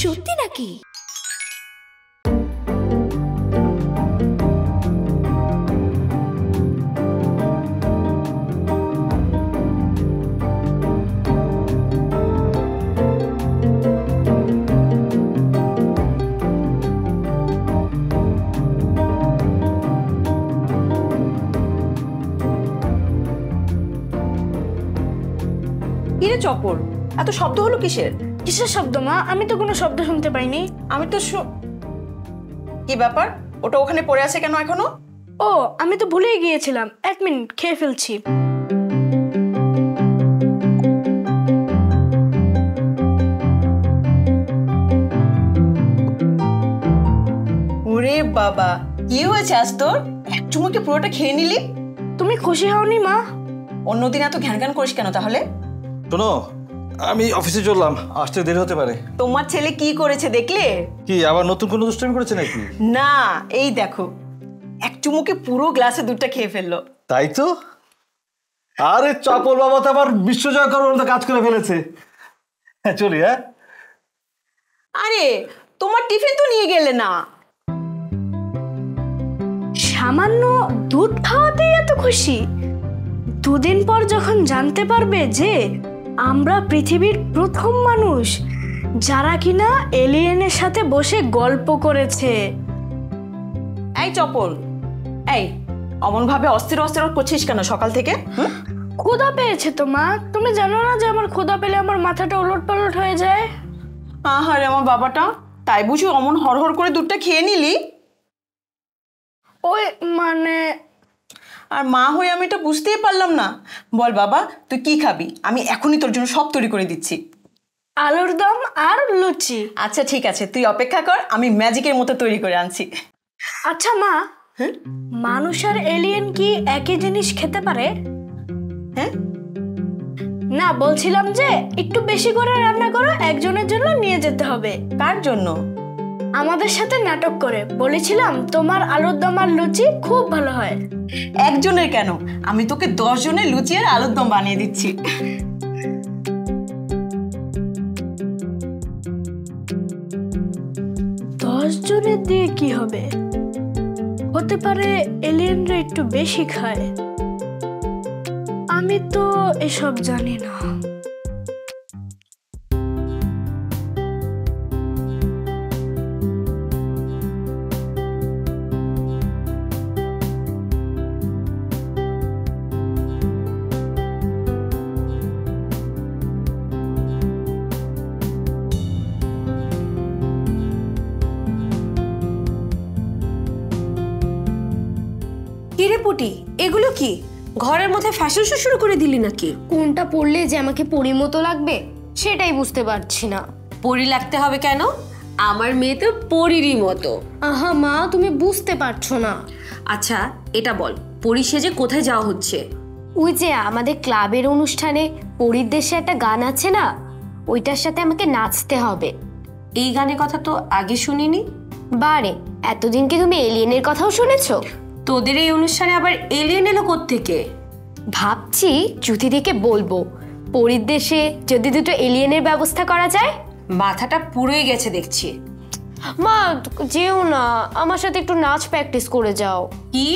সত্যি নাকি? কিরে চপর, এত শব্দ হলো কিসের? কিসের শব্দ মা? আমি তো কোনো শব্দ শুনতে পাইনি। আমি তো কি ব্যাপার, ওটা ওখানে পড়ে আছে কেন এখনো? ও, আমি তো ভুলেই গিয়েছিলাম। 1 মিনিট, খেয়ে ফেলছি। ওরে বাবা, কি হয়েছে আজ তোর? এক চুমুকে পুরোটা খেয়ে নিলি। তুমি খুশি হওনি মা? অন্যদিন এত ঘ্যান ঘ্যান করিস কেন তাহলে? শোনো, আমি অফিসে চললাম, আসতে দেরি হতে পারে। তোমার ছেলে কি করেছে দেখলে? কি আবার নতুন কোনো দুষ্টামি করেছে নাকি? না, এই দেখো, এক চুমুকে পুরো গ্লাসে দুধটা খেয়ে ফেললো। তাই তো। আরে চপল বাবা তো আবার বিশ্বজয় করার মতো কাজ করে ফেলেছে। হ্যাঁ, চলি। হ্যাঁ, আরে তোমার টিফিন তো নিয়ে গেলে না। সামান্য দুধ খাওয়াতেই এত খুশি? দুদিন পর যখন জানতে পারবে যে আমরা পৃথিবীর প্রথম মানুষ যারা কিনা এলিয়েনের সাথে বসে গল্প করেছে। এই চপল, এই অমন ভাবে অস্থির অস্থির করছিস কেন সকাল থেকে? ক্ষুধা পেয়েছে তো মা। তুমি জানো না যে আমার ক্ষুধা পেলে আমার মাথাটা ওলট পালট হয়ে যায়? আহারে আমার বাবাটা, তাই বুঝি অমন হড়হড় করে দুধটা খেয়ে নিলি? ওই মানে, আর মা হয়ে আমি এটা বুঝতেই পারলাম না। বল বাবা, তুই কি খাবি? আমি এখনই তোর জন্য সব তৈরি করে দিচ্ছি। আলুর দম আর লুচি। আচ্ছা ঠিক আছে, তুই অপেক্ষা কর, আমি ম্যাজিকের মতো তৈরি করে আনছি। আচ্ছা মা, মানুষ আর এলিয়েন কি একই জিনিস খেতে পারে? হ্যাঁ না, বলছিলাম যে একটু বেশি করে রান্না করো, একজনের জন্য নিয়ে যেতে হবে। কার জন্য? আমাদের সাথে নাটক করে বলেছিলাম তোমার আলুর দম আর লুচি খুব ভালো হয়। একজনের কেন, আমি তোকে 10 জনের লুচি আর আলুর দম বানিয়ে দিচ্ছি। 10 জনের দিয়ে কি হবে? হতে পারে এলিয়েনরা একটু বেশি খায়। আমি তো এসব জানি না। কিরে পুটি, এগুলো কি? ঘরের মধ্যে ফ্যাশন শো শুরু করে দিলি নাকি? কোনটা পরলে যে আমাকে পরীর মতো লাগবে সেটাই বুঝতে পারছি না। পরি লাগতে হবে কেন? আমার মেয়ে তো পরিরই মতো। আহা মা, তুমি বুঝতে পারছো না। আচ্ছা এটা বল, পরি সেজে কোথায় যাওয়া হচ্ছে? ওই যে আমাদের ক্লাবের অনুষ্ঠানে পরীর দেশে একটা গান আছে না, ওইটার সাথে আমাকে নাচতে হবে। এই গানের কথা তো আগে শুনিনি। বারে, এতদিন কি তুমি এলিয়েনের কথাও শুনেছো? তোদের এই অনুষ্ঠানে আবার এলিয়েন এলো কোত্থেকে? ভাবছি জ্যোতিদিকে বলবো, পরীর দেশে যদি দুটো এলিয়েনের ব্যবস্থা করা যায়। মাথাটা পুরোই গেছে দেখছি। মা যেও না, আমার সাথে একটু নাচ প্র্যাকটিস করে যাও। কি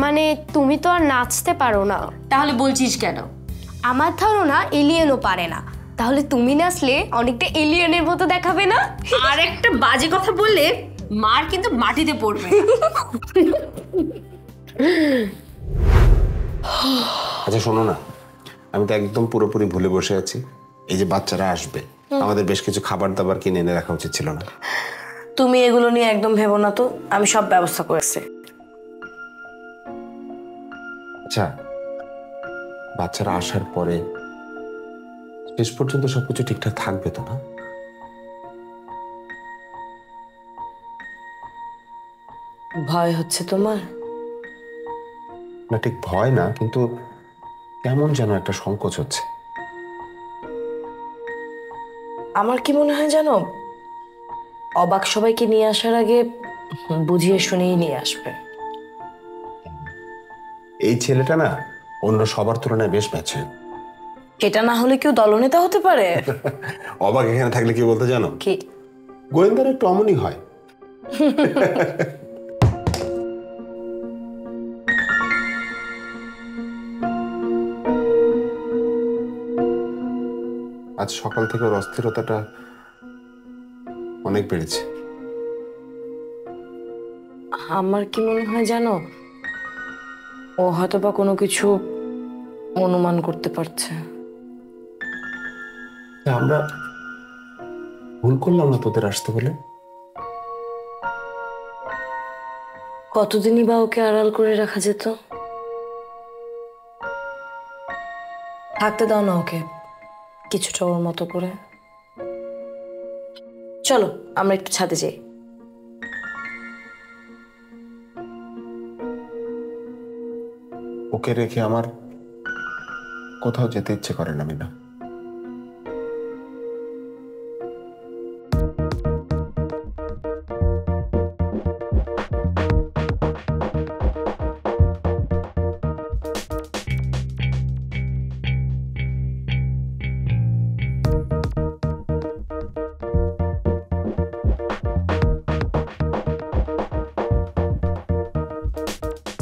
মানে তুমি তো আর নাচতে পারো না। তাহলে বলছিস কেন? আমার ধারণা এলিয়েনও পারে না, তাহলে তুমি নাচলে অনেকটা এলিয়েনের মতো দেখাবে না? আর একটা বাজে কথা বললে মার কিন্তু মাটিতে পড়বে। আচ্ছা শোনো না, আমি তো একদম পুরোপুরি ভুলে বসে আছি। এই যে বাচ্চারা আসবে, আমাদের বেশ কিছু খাবার দাবার কিনে এনে রাখা উচিত ছিল না? তুমি এগুলো নিয়ে একদম ভেবো না তো, আমি সব ব্যবস্থা করেছি। আচ্ছা, বাচ্চারা আসার পরে শেষ পর্যন্ত সবকিছু ঠিকঠাক থাকবে তো না? ভয় হচ্ছে তোমার? না ঠিক ভয় না, কিন্তু কেমন যেন একটা সংকোচ হচ্ছে। আমার কি মনে হয় জানো, অবাক সবাইকে নিয়ে আসার আগে বুঝিয়ে শুনিয়ে নিয়ে আসবে। এই ছেলেটা না অন্য সবার তুলনায় বেশ ম্যাচিউর। এটা না হলে কেউ দলনেতা হতে পারে? অবাক এখানে থাকলে কি বলতে জানো? কি? গোয়েন্দার একটু অমনই হয়। আজ সকাল থেকে ওর অস্থিরতাটা অনেক বেড়েছে। আমার কি মনে হয় জানো, ও হয়তো বা কোনো কিছু অনুমান করতে পারছে। আমরা ভুল করলাম না তোদের আসতে বলে? কতদিনই বা ওকে আড়াল করে রাখা যেত? থাকতে দাও না ওকে কিছুটা ওর মতো করে। চলো আমরা একটু ছাদে যাই। ওকে রেখে আমার কোথাও যেতে ইচ্ছে করে না মিনা।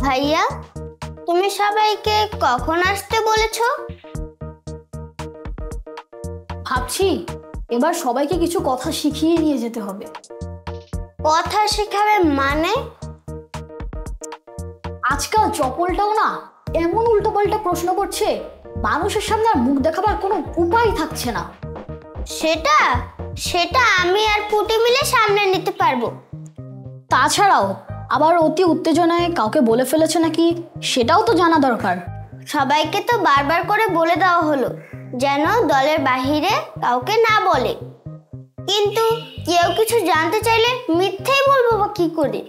ভাইয়া, তুমি সবাইকে কখন আসতে বলেছো? ভাবছি এবার সবাইকে কিছু কথা শিখিয়ে নিয়ে যেতে হবে। কথা শেখাবে মানে? আজকাল চপলটাও না এমন উল্টোপাল্টা প্রশ্ন করছে, মানুষের সামনে আর মুখ দেখাবার কোনো উপায় থাকছে না। সেটা সেটা আমি আর পুটি মিলে সামনে নিতে পারবো। তাছাড়াও আবার অতি উত্তেজনায় কাউকে বলে ফেলেছে নাকি সেটাও তো জানা দরকার। সবাইকে তো বারবার করে বলে দেওয়া হলো যেন দলের বাহিরে কাউকে না বলে, কিন্তু কেউ কিছু জানতে চাইলে মিথ্যেই বলবো বা কি করে?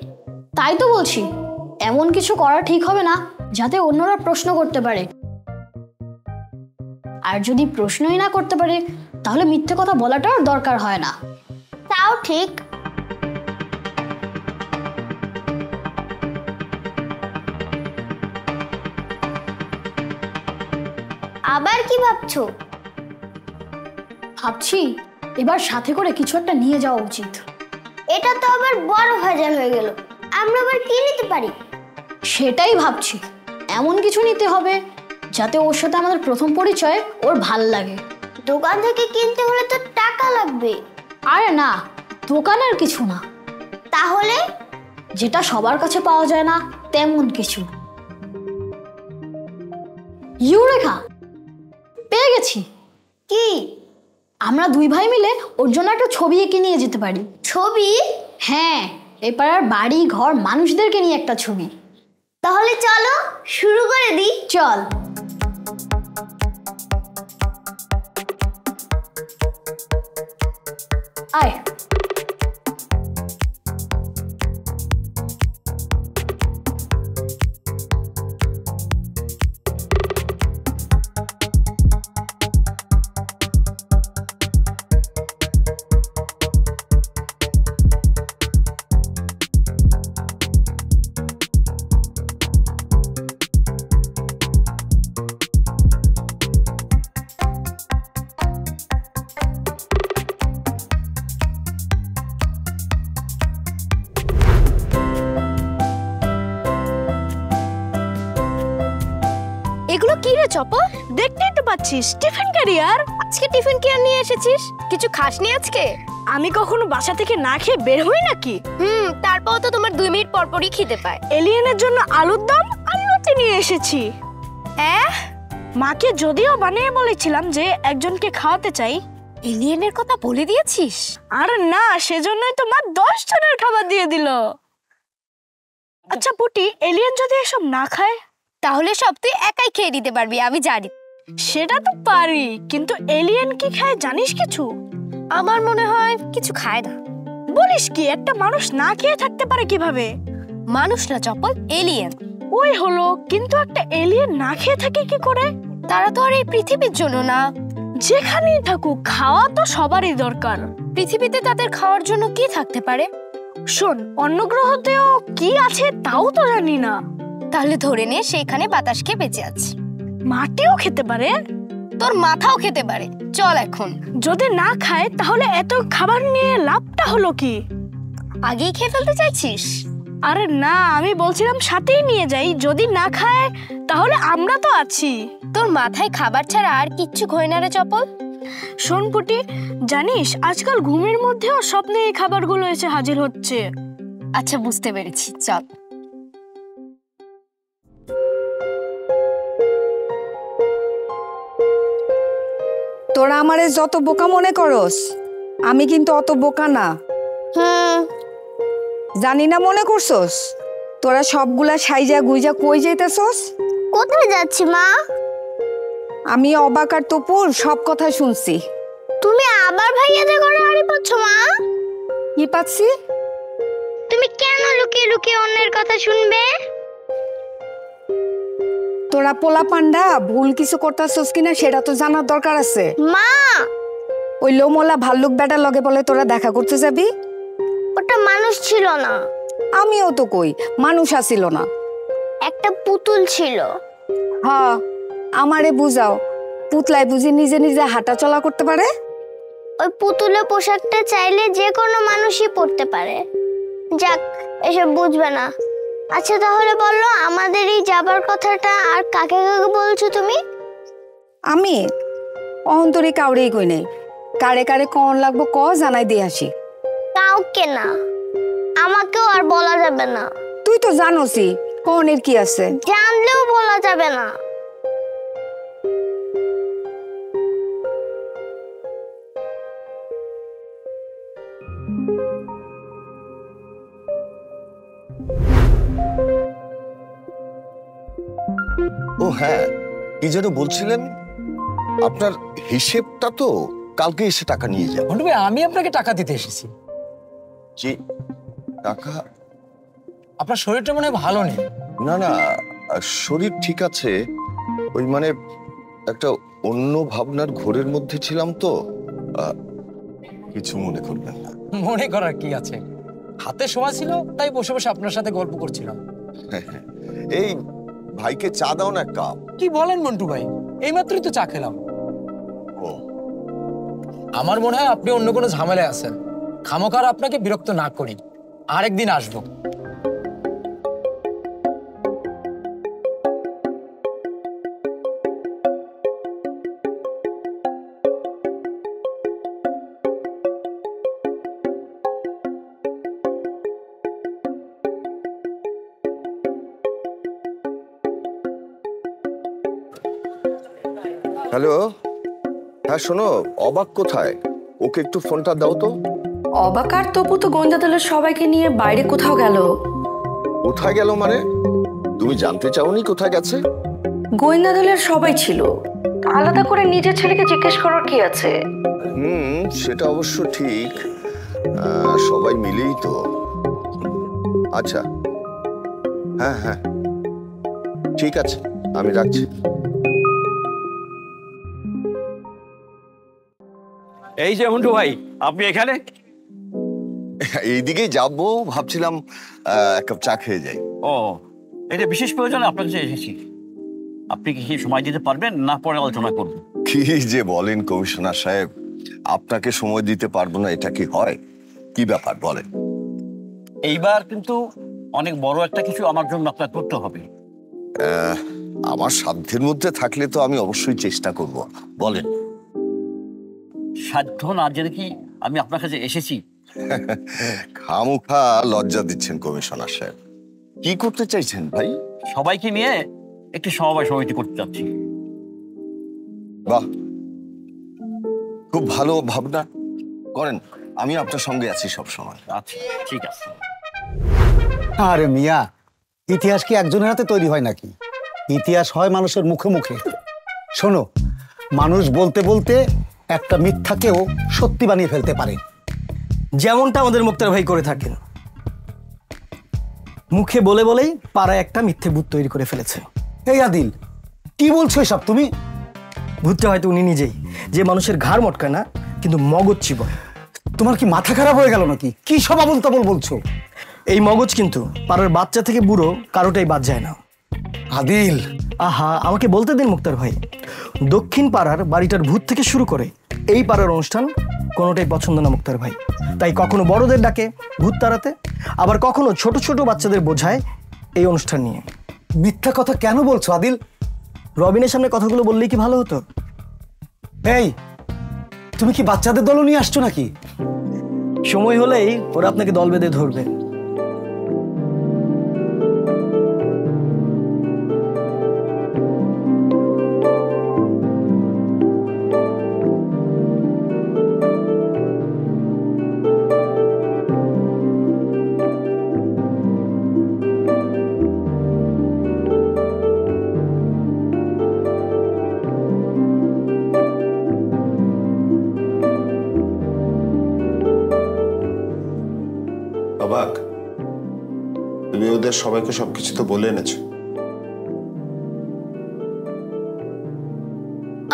তাই তো বলছি এমন কিছু করা ঠিক হবে না যাতে অন্যরা প্রশ্ন করতে পারে, আর যদি প্রশ্নই না করতে পারে তাহলে মিথ্যে কথা বলাটার দরকার হয় না। তাও ঠিক। আবার কি ভাবছো? ভাবছি এবার সাথে করে কিছু একটা নিয়ে যাওয়া উচিত। এটা তো আবার বড় ভেজাল হয়ে গেল। আমরা আবার কি নিতে পারি? সেটাই ভাবছি, এমন কিছু নিতে হবে যাতে ওর সাথে আমাদের প্রথম পরিচয় ওর ভাল লাগে। দোকান থেকে কিনতে হলে তো টাকা লাগবে। আরে না, দোকানের কিছু না, তাহলে যেটা সবার কাছে পাওয়া যায় না তেমন কিছু। ইউরেকা, পেয়ে গেছি। কি? আমরা দুই ভাই মিলে ওর জন্য একটা ছবি এঁকে নিয়ে যেতে পারি। ছবি? হ্যাঁ, এই পাড়ার বাড়ি ঘর মানুষদেরকে নিয়ে একটা ছবি। তাহলে চলো শুরু করে দিই। চল। আয়। এগুলো কি রে চপা? দেখতেই তো পাচ্ছিস টিফিন ক্যারিয়ার। আজকে টিফিন কি আর নিয়ে এসেছিস? কিছু খাসনি আজকে? আমি কখনো বাসা থেকে না খেয়ে বের হই নাকি? তারপর তো তোমার 2 মিনিট পর পরই খিদে পায়। এলিয়েনের জন্য আলুর দম আর রুটি নিয়ে এসেছি। মাকে যদিও বানিয়ে বলেছিলাম যে একজনকে খাওয়াতে চাই। এলিয়েনের কথা বলে দিয়েছিস? আর না, সেজন্যই তো মা 10 জনের খাবার দিয়ে দিল। আচ্ছা পুটি, এলিয়েন যদি এসব না খায় তাহলে সব তুই একাই খেয়ে দিতে পারবি, আমি জানি। সেটা তো পারি, কিন্তু এলিয়েন কি খায় জানিস কিছু? আমার মনে হয় কিছু খায় না। বলিস কি? একটা মানুষ না খেয়ে থাকতে পারে কিভাবে? মানুষ না চপল, এলিয়েন। ওই হলো, কিন্তু একটা এলিয়েন না খেয়ে থাকে কি করে? তারা তো আর এই পৃথিবীর জন্য না। যেখানেই থাকুক খাওয়া তো সবারই দরকার। পৃথিবীতে তাদের খাওয়ার জন্য কি থাকতে পারে? শোন, অন্য গ্রহতেও কি আছে তাও তো জানি না। তাহলে ধরে নে সেখানে বাতাস খেয়ে বেঁচে আছে। মাটিও খেতে পারে? তোর মাথাও খেতে পারে। চল এখন। যদি না খায় তাহলে এত খাবার নিয়ে লাভটা হলো কি? আগেই খেয়ে ফেলতে চাইছিস? আরে না, আমি বলছিলাম সাথেই নিয়ে যাই, যদি না খায় তাহলে আমরা তো আছি। তোর মাথায় খাবার ছাড়া আর কিচ্ছু খোয় না রে চপল। শোন পুটি, জানিস আজকাল ঘুমের মধ্যেও স্বপ্নে এই খাবারগুলো এসে হাজির হচ্ছে। আচ্ছা বুঝতে পেরেছি, চল। তোরা আমারে যত বোকা মনে করস, আমি কিন্তু অত বোকা না। জানি না মনে করছস? তোরা সবগুলা সাইজা গুইজা কই যাইতেছস? কোথায় যাচ্ছি মা? আমি অবাক আর তপুর সব কথা শুনছি। তুমি আবার ভাইয়াদের ঘরে আড়ি পাচ্ছ মা? কি পাচ্ছি? তুমি কেন লুকিয়ে লুকিয়ে অন্যের কথা শুনবে? তোরা পোলা পান্ডা ভুল কিছু করতেছস কিনা সেটা তো জানার দরকার আছে। মা, ওই লোমলা ভাল্লুক বেটার লগে বলে তোরা দেখা করতে যাবি? ওটা মানুষ ছিল না। আমিও তো কই মানুষ আসিল না, একটা পুতুল ছিল। হ্যাঁ, আমারে বুঝাও, পুতলায় বুঝি নিজে নিজে হাঁটা চলা করতে পারে? ওই পুতুলের পোশাকটা চাইলে যে কোনো মানুষই পরতে পারে। যাক, এসব বুঝবে না। আচ্ছা তাহলে বললো, আমাদের এই যাবার কথাটা আর কাকে কাকে বলছো তুমি? আমি অন্তরে কাউরেই কই নাই। কারে কারে কন লাগবো ক জানাই দিয়ে আসি। কাউকে না, আমাকেও আর বলা যাবে না। তুই তো জানোসই কনের কি আছে। জানলেও বলা যাবে না। ও হ্যাঁ, কি যেন বলছিলেন? আপনার হিসেবটা তো কালকে এসে টাকা নিয়ে যাবেন। মন্টু ভাই, আমি আপনাকে টাকা দিতে এসেছি। জি, টাকা? আপনার শরীরটা মনে হয় ভালো নেই। না না, শরীর ঠিক আছে। ওই মানে একটা অন্য ভাবনার ঘোরের মধ্যে ছিলাম তো। কিছু মনে করবেন না। মনে করার কি আছে, হাতে সময় ছিল তাই বসে বসে আপনার সাথে গল্প করছিলাম। এই ভাইকে চা দাও না এক কাপ। কি বলেন মন্টু ভাই, এইমাত্রই তো চা খেলাম। ও, আমার মনে হয় আপনি অন্য কোনো ঝামেলায় আছেন। খামোকার আপনাকে বিরক্ত না করি, আরেকদিন আসবো। হ্যালো, হ্যাঁ শোনো, অবাক কোথায়? ওকে একটু ফোনটা দাও তো। অবাক আর তপু তো গোয়েন্দা দলের সবাইকে নিয়ে বাইরে কোথাও গেল। কোথায় গেল মানে? তুমি জানতে চাওনি কোথায় গেছে? গোয়েন্দা দলের সবাই ছিল, আলাদা করে নিজের ছেলেকে জিজ্ঞেস করার কি আছে? সেটা অবশ্য ঠিক। সবাই মিলেই তো। আচ্ছা, হ্যাঁ হ্যাঁ ঠিক আছে, আমি রাখছি। এই যে মন্টু ভাই, আপনি এখানে? এইদিকেই যাবো ভাবছিলাম, এক কাপ চা খেয়ে যাই। ও, এটা বিশেষ প্রয়োজনে আপনার কাছে এসেছি। আপনি কি সময় দিতে পারবেন না পরে আলোচনা করব? কি যে বলেন কমিশনার সাহেব, আপনাকে সময় দিতে পারবো না এটা কি হয়? কি ব্যাপার বলেন? এইবার কিন্তু অনেক বড় একটা কিছু আমার জন্য আপনার করতে হবে। আমার সাধ্যের মধ্যে থাকলে তো আমি অবশ্যই চেষ্টা করব, বলেন। সাধ্য না জেনে কি আমি আপনার কাছে এসেছি? খামোখা লজ্জা দিচ্ছেন কমিশনার সাহেব। কি করতে চাইছেন ভাই? সবাইকে নিয়ে একটি সমবায় সমিতি করতে চাচ্ছি। বাহ, খুব ভালো ভাবনা, করেন। আমি আপনার সঙ্গে আছি সব সময়। আচ্ছা, ঠিক আছে। আরে মিয়া, ইতিহাস কি একজনের হাতে তৈরি হয় নাকি? ইতিহাস হয় মানুষের মুখে মুখে। শোনো, মানুষ বলতে বলতে একটা মিথ্যাকেও সত্যি বানিয়ে ফেলতে পারে, যেমনটা আমাদের মুক্তার ভাই করে থাকেন। মুখে বলে বলেই পাড়ায় একটা মিথ্যে ভূত তৈরি করে ফেলেছে। এই আদিল, কি বলছো এসব তুমি? ভূতটা হয়তো উনি নিজেই, যে মানুষের ঘাড় মটকায় না কিন্তু মগজ চিবায়। তোমার কি মাথা খারাপ হয়ে গেল নাকি? কি সব আবল তাবল বলছো? এই মগজ কিন্তু পাড়ার বাচ্চা থেকে বুড়ো কারোটাই বাদ যায় না। আদিল, আহা, আমাকে বলতে দিন মুক্তার ভাই। দক্ষিণ পাড়ার বাড়িটার ভূত থেকে শুরু করে এই পাড়ার অনুষ্ঠান কোনোটাই পছন্দ না মুক্তার ভাই। তাই কখনো বড়দের ডাকে ভূত তাড়াতে, আবার কখনো ছোট ছোট বাচ্চাদের বোঝায় এই অনুষ্ঠান নিয়ে। মিথ্যা কথা কেন বলছো আদিল? রবিনের সামনে কথাগুলো বললেই কি ভালো হতো? এই, তুমি কি বাচ্চাদের দল নিয়ে আসছো নাকি? সময় হলেই ওরা আপনাকে দল বেঁধে ধরবে। অবাক, তুমি ওদের সবাইকে সবকিছু তো বলে এনেছো।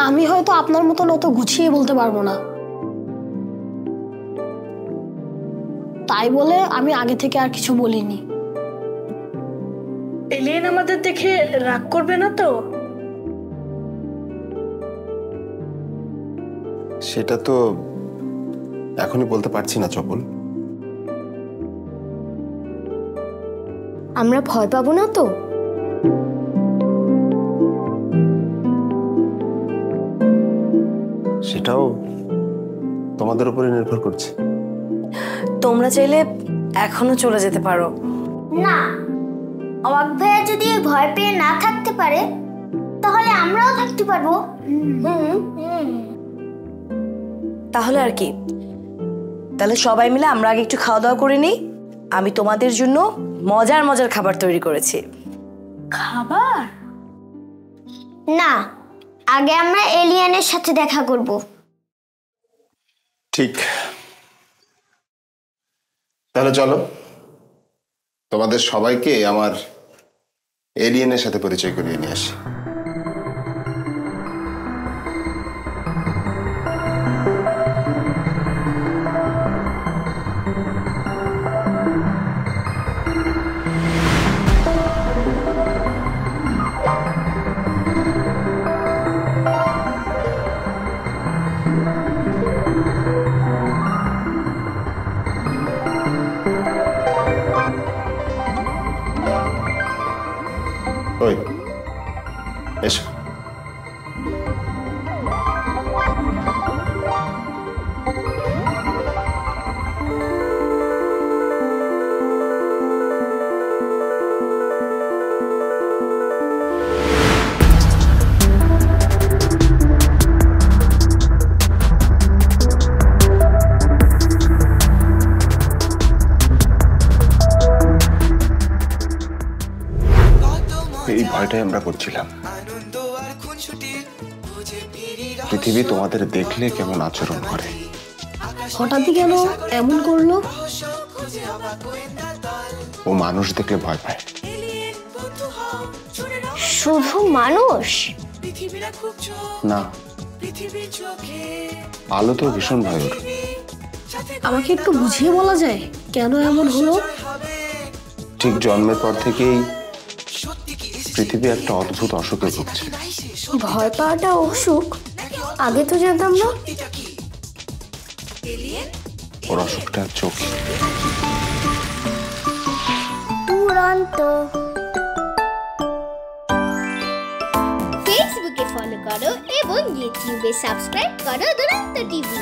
আমি হয়তো আপনার মতন অত গুছিয়ে বলতে পারবো না, তাই বলে আমি আগে থেকে আর কিছু বলিনি। এলিয়েন আমাদের দেখে রাগ করবে না তো? সেটা তো এখনই বলতে পারছি না চপল। আমরা ভয় পাবো না তো? সেটাও তোমাদের উপরে নির্ভর করছে। তোমরা চাইলে এখনো চলে যেতে পারো। না, অবাক ভাইয়া যদি ভয় পেয়ে না থাকতে পারে তাহলে আমরাও থাকতে পারবো। তাহলে আর কি, তাহলে সবাই মিলে আমরা আগে একটু খাওয়া দাওয়া করে নিই। আমি তোমাদের জন্য মজার মজার খাবার তৈরি করেছি। খাবার? না, আগে আমরা এলিয়েনের সাথে দেখা করব। ঠিক, তাহলে চলো তোমাদের সবাইকে আমার এলিয়েনের সাথে পরিচয় করিয়ে নিয়ে আসি। ওই এসো। এই ভয়টাই আমরা করছিলাম, পৃথিবী তোমাদের দেখলে কেমন আচরণ করে। হঠাৎই কেন এমন করলো? ও মানুষ দেখলে ভয় পায়। শুধু মানুষ না, আলো তো ভীষণ ভয়। আমাকে একটু বুঝিয়ে বলা যায় কেন এমন হলো? ঠিক জন্মের পর থেকেই পৃথিবী একটা অদ্ভুত অসুখে ভুগছে। ভয় পাওয়াটা অসুখ? আগে তো জানতাম না। ওর অসুখটা চোখ। দুরন্ত। ফেসবুকে ফলো করো এবং ইউটিউবে সাবস্ক্রাইব করো দুরন্ত টিভি।